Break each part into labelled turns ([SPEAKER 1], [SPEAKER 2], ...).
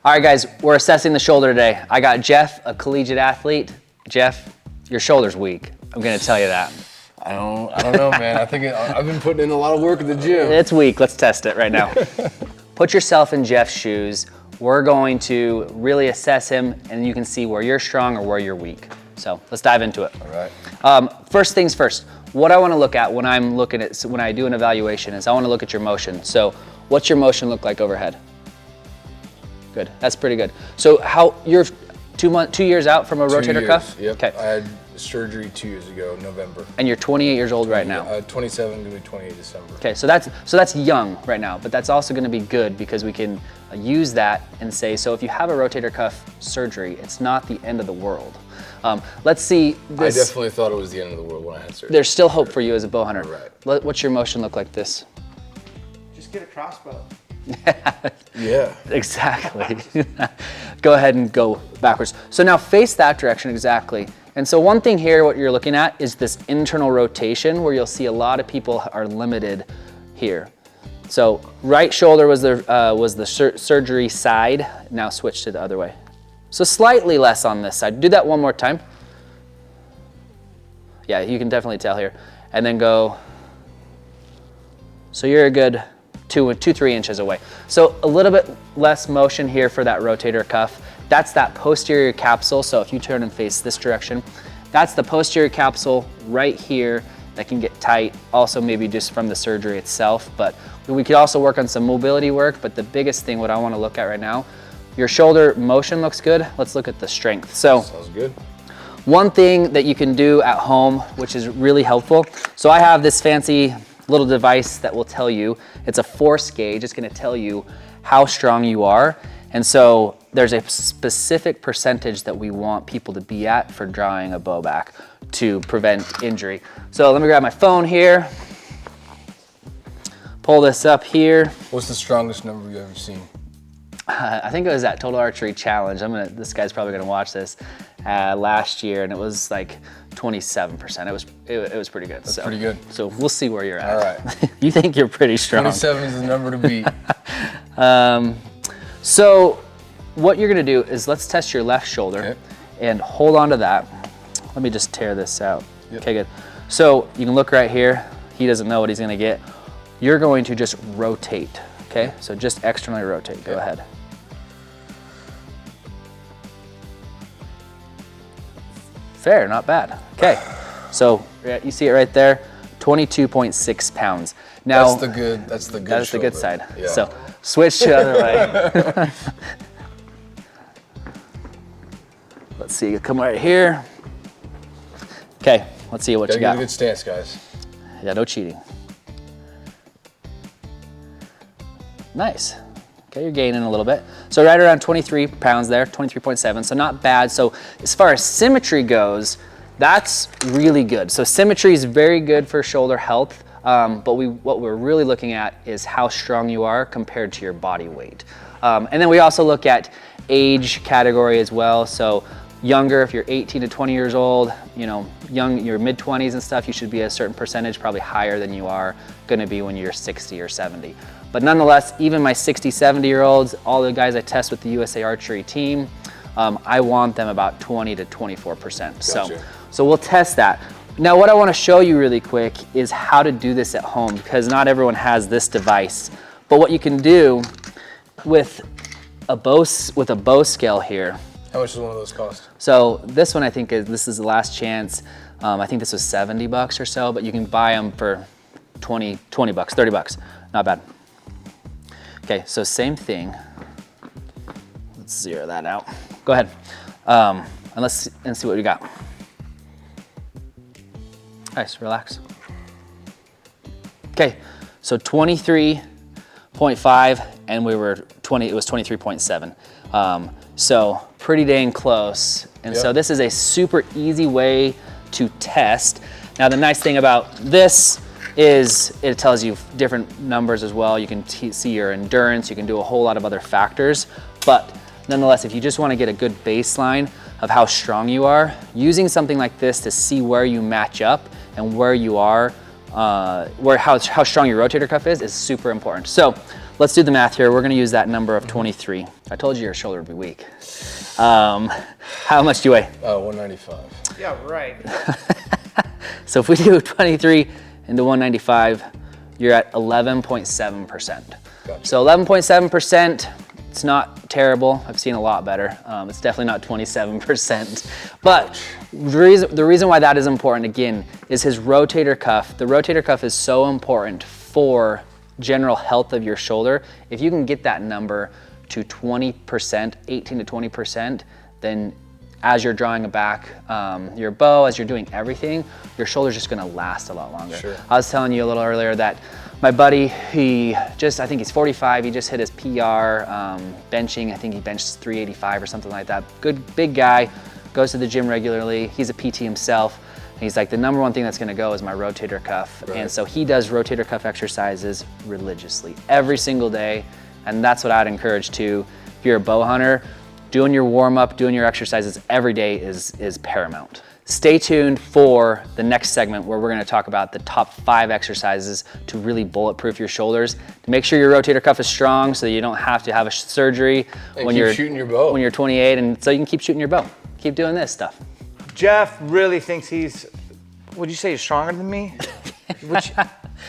[SPEAKER 1] All right, guys, we're assessing the shoulder today. I got Jeff, a collegiate athlete. Jeff, your shoulder's weak. I'm gonna tell you that.
[SPEAKER 2] I don't know, man. I think I've been putting in a lot of work at the gym.
[SPEAKER 1] It's weak. Let's test it right now. Put yourself in Jeff's shoes. We're going to really assess him, and you can see where you're strong or where you're weak. So let's dive into it.
[SPEAKER 2] All right.
[SPEAKER 1] First things first. What I want to look at when I do an evaluation is I want to look at your motion. So what's your motion look like overhead? Good. That's pretty good. So how you're 2 years out from a rotator cuff?
[SPEAKER 2] Yep.
[SPEAKER 1] Okay.
[SPEAKER 2] I had surgery 2 years ago, November.
[SPEAKER 1] And you're 28 years old right now.
[SPEAKER 2] 27, gonna be 28 December.
[SPEAKER 1] Okay, so that's young right now, but that's also going to be good because we can use that and say, so if you have a rotator cuff surgery, it's not the end of the world. Let's see this.
[SPEAKER 2] I definitely thought it was the end of the world when I had surgery.
[SPEAKER 1] There's still hope for you as a bow hunter.
[SPEAKER 2] Right.
[SPEAKER 1] What's your motion look like this?
[SPEAKER 3] Just get a crossbow.
[SPEAKER 2] Yeah.
[SPEAKER 1] Exactly. Go ahead and go backwards. So now face that direction exactly. And so one thing here, what you're looking at is this internal rotation where you'll see a lot of people are limited here. So right shoulder was the surgery side. Now switch to the other way. So slightly less on this side. Do that one more time. Yeah, you can definitely tell here. And then go. So you're a good 2-3 inches away. So a little bit less motion here for that rotator cuff. That's that posterior capsule. So if you turn and face this direction, that's the posterior capsule right here that can get tight. Also maybe just from the surgery itself, but we could also work on some mobility work. But the biggest thing, what I want to look at right now, your shoulder motion looks good. Let's look at the strength. So
[SPEAKER 2] sounds good.
[SPEAKER 1] One thing that you can do at home, which is really helpful. So I have this fancy little device that will tell you, it's a force gauge. It's going to tell you how strong you are. And so there's a specific percentage that we want people to be at for drawing a bow back to prevent injury. So let me grab my phone here, pull this up here.
[SPEAKER 2] What's the strongest number you've ever seen?
[SPEAKER 1] I think it was at Total Archery Challenge. This guy's probably gonna watch this last year, and it was like 27%. It was pretty good.
[SPEAKER 2] That's pretty good.
[SPEAKER 1] So we'll see where you're at.
[SPEAKER 2] All right.
[SPEAKER 1] You think you're pretty strong.
[SPEAKER 2] 27 is the number to beat.
[SPEAKER 1] So what you're gonna do is let's test your left shoulder and hold on to that. Let me just tear this out. Yep. Okay, good. So you can look right here. He doesn't know what he's gonna get. You're going to just rotate, okay? So just externally rotate, go ahead. Fair, not bad. Okay, so you see it right there, 22.6 pounds. Now
[SPEAKER 2] That's the good
[SPEAKER 1] side.
[SPEAKER 2] Yeah.
[SPEAKER 1] So switch to the other way. Let's see, come right here. Okay, let's see what you got.
[SPEAKER 2] Get a good stance, guys.
[SPEAKER 1] Yeah, no cheating. Nice. Okay, you're gaining a little bit. So right around 23 pounds there, 23.7, so not bad. So as far as symmetry goes, that's really good. So symmetry is very good for shoulder health, but what we're really looking at is how strong you are compared to your body weight. And then we also look at age category as well. So younger, if you're 18 to 20 years old, your mid-20s and stuff, you should be a certain percentage, probably higher than you are gonna be when you're 60 or 70. But nonetheless, even my 60, 70-year-olds, all the guys I test with the USA Archery team, I want them about 20 to 24%.
[SPEAKER 2] Gotcha.
[SPEAKER 1] So we'll test that. Now what I wanna show you really quick is how to do this at home, because not everyone has this device. But what you can do with a bow scale here.
[SPEAKER 2] How much does one of those cost?
[SPEAKER 1] So this one I think this is the last chance. I think this was $70 or so, but you can buy them for 20 bucks, 30 bucks, not bad. Okay, so same thing. Let's zero that out. Go ahead, and let's see what we got. Nice, relax. Okay, so 23.5, and it was 23.7. So pretty dang close. And so this is a super easy way to test. Now the nice thing about this is it tells you different numbers as well. You can see your endurance, you can do a whole lot of other factors, but nonetheless, if you just want to get a good baseline of how strong you are, using something like this to see where you match up and where you are, how strong your rotator cuff is super important. So let's do the math here. We're gonna use that number of 23. I told you your shoulder would be weak. How much do you weigh?
[SPEAKER 2] 195.
[SPEAKER 3] Yeah, right.
[SPEAKER 1] So if we do 23 into 195, you're at 11.7%.
[SPEAKER 2] Gotcha.
[SPEAKER 1] So 11.7%, it's not terrible. I've seen a lot better. It's definitely not 27%. But the reason why that is important, again, is his rotator cuff. The rotator cuff is so important for general health of your shoulder. If you can get that number to 20%, 18 to 20%, then as you're drawing back your bow, as you're doing everything, your shoulder's just gonna last a lot longer.
[SPEAKER 2] Sure.
[SPEAKER 1] I was telling you a little earlier that my buddy, I think he's 45, he just hit his PR benching. I think he benched 385 or something like that. Good, big guy, goes to the gym regularly. He's a PT himself. And he's like, the number one thing that's gonna go is my rotator cuff.
[SPEAKER 2] Right.
[SPEAKER 1] And so he does rotator cuff exercises religiously, every single day. And that's what I'd encourage too. If you're a bow hunter, doing your warm up, doing your exercises every day is paramount. Stay tuned for the next segment where we're gonna talk about the top 5 exercises to really bulletproof your shoulders, to make sure your rotator cuff is strong so that you don't have to have a surgery
[SPEAKER 2] And
[SPEAKER 1] when
[SPEAKER 2] keep
[SPEAKER 1] you're
[SPEAKER 2] shooting your bow.
[SPEAKER 1] when you're 28, and so you can keep shooting your bow. Keep doing this stuff.
[SPEAKER 3] Jeff really thinks he's, would you say he's stronger than me?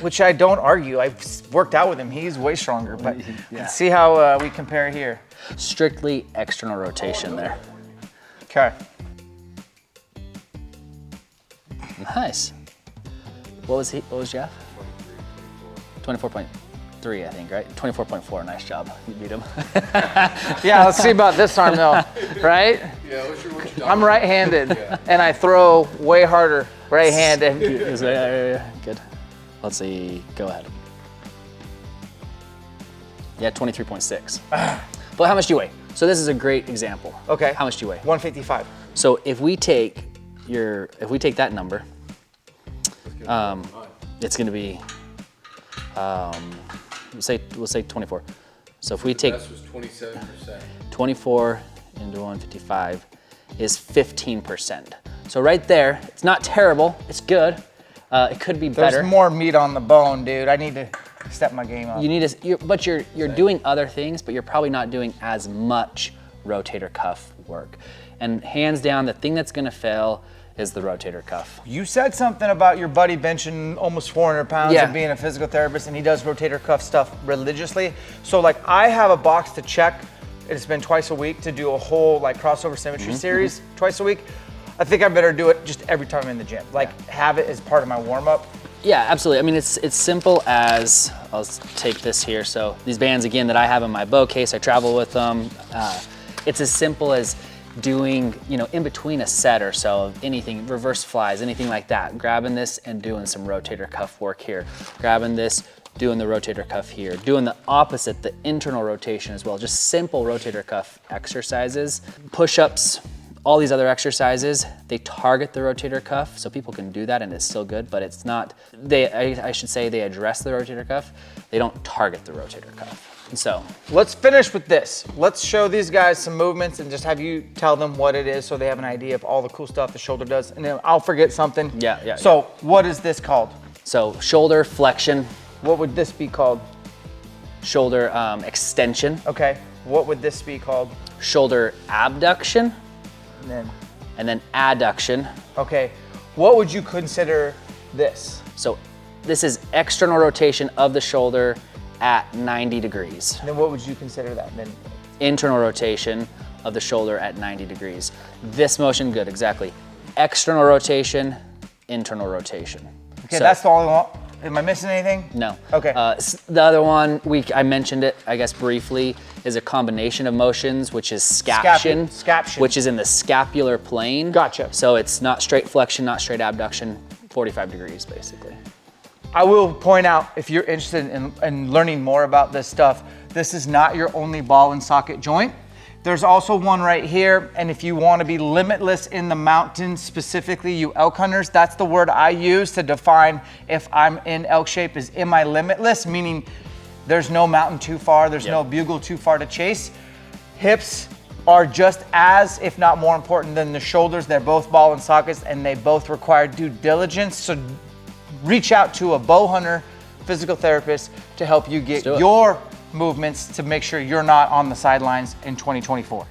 [SPEAKER 3] Which I don't argue. I've worked out with him. He's way stronger, but
[SPEAKER 1] Yeah.
[SPEAKER 3] let's see how we compare here.
[SPEAKER 1] Strictly external rotation there.
[SPEAKER 3] Okay.
[SPEAKER 1] Nice. What was Jeff? 24.3, I think, right? 24.4, nice job. You beat him.
[SPEAKER 3] Yeah, let's see about this arm though, right?
[SPEAKER 2] Yeah, what's your
[SPEAKER 3] I'm right-handed and I throw way harder right-handed.
[SPEAKER 1] Good. Let's see, go ahead. Yeah, 23.6. But how much do you weigh? So this is a great example.
[SPEAKER 3] Okay.
[SPEAKER 1] How much do you weigh?
[SPEAKER 3] 155.
[SPEAKER 1] So if we take that number, it's gonna be, we'll say 24. So if we take
[SPEAKER 2] Best was 27%.
[SPEAKER 1] 24 into 155 is 15%. So right there, it's not terrible, it's good. It could be better.
[SPEAKER 3] There's more meat on the bone, dude. I need to step my game up.
[SPEAKER 1] You need to, but you're doing other things, but you're probably not doing as much rotator cuff work. And hands down, the thing that's gonna fail is the rotator cuff.
[SPEAKER 3] You said something about your buddy benching almost 400 pounds
[SPEAKER 1] Yeah.
[SPEAKER 3] and being a physical therapist, and he does rotator cuff stuff religiously. So like I have a box to check. It's been twice a week to do a whole like crossover symmetry series twice a week. I think I better do it just every time I'm in the gym. Like have it as part of my warm up.
[SPEAKER 1] Yeah, absolutely. I mean, it's simple as, I'll take this here. So these bands, again, that I have in my bow case, I travel with them. It's as simple as doing, in between a set or so of anything, reverse flies, anything like that, grabbing this and doing some rotator cuff work here, grabbing this, doing the rotator cuff here, doing the opposite, the internal rotation as well, just simple rotator cuff exercises, push-ups, all these other exercises, they target the rotator cuff, so people can do that and it's still good, but it's not, I should say they address the rotator cuff, they don't target the rotator cuff. And so,
[SPEAKER 3] Let's finish with this. Let's show these guys some movements and just have you tell them what it is so they have an idea of all the cool stuff the shoulder does. And then I'll forget something.
[SPEAKER 1] Yeah.
[SPEAKER 3] So what is this called?
[SPEAKER 1] So shoulder flexion,
[SPEAKER 3] What would this be called?
[SPEAKER 1] shoulder extension,
[SPEAKER 3] Okay. What would this be called?
[SPEAKER 1] shoulder abduction,
[SPEAKER 3] And then,
[SPEAKER 1] and then adduction.
[SPEAKER 3] okay. What would you consider this?
[SPEAKER 1] So this is external rotation of the shoulder at 90 degrees.
[SPEAKER 3] And then what would you consider that? Then
[SPEAKER 1] Internal rotation of the shoulder at 90 degrees. This motion, good, exactly. External rotation, internal rotation.
[SPEAKER 3] okay,
[SPEAKER 1] So-
[SPEAKER 3] that's the only one. Am I missing anything?
[SPEAKER 1] No.
[SPEAKER 3] Okay.
[SPEAKER 1] The other one, I mentioned it, I guess briefly, is a combination of motions, which is scaption,
[SPEAKER 3] Scaption.
[SPEAKER 1] which is in the scapular plane.
[SPEAKER 3] Gotcha.
[SPEAKER 1] So it's not straight flexion, not straight abduction, 45 degrees basically.
[SPEAKER 3] I will point out, if you're interested in learning more about this stuff, this is not your only ball and socket joint. There's also one right here, and if you want to be limitless in the mountains, specifically you elk hunters, that's the word I use to define if I'm in elk shape, is am I limitless, meaning there's no mountain too far, there's no bugle too far to chase. Hips are just as, if not more important than the shoulders. They're both ball and sockets, and they both require due diligence. So reach out to a bow hunter, physical therapist to help you get
[SPEAKER 1] do it.
[SPEAKER 3] your movements to make sure you're not on the sidelines in 2024.